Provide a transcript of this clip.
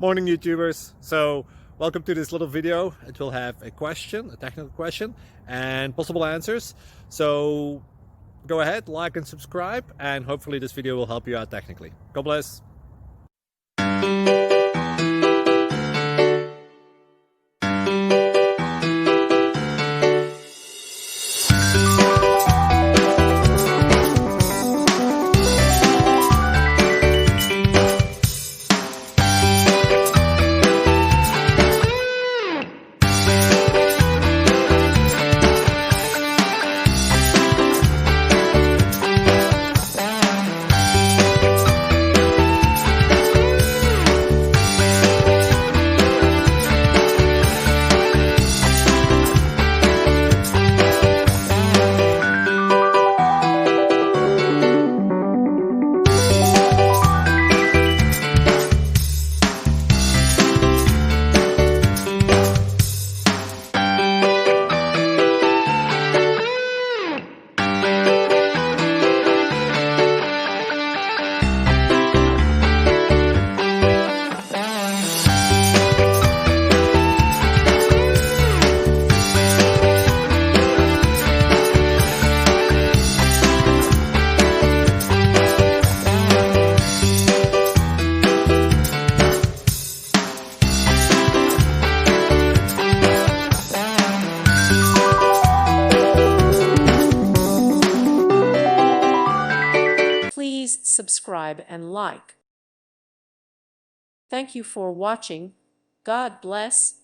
Morning, YouTubers. So welcome to this little video. It will have a question, a technical question, and possible answers. So go ahead, like and subscribe, and hopefully this video will help you out technically. God bless. Please subscribe and like. Thank you for watching. God bless.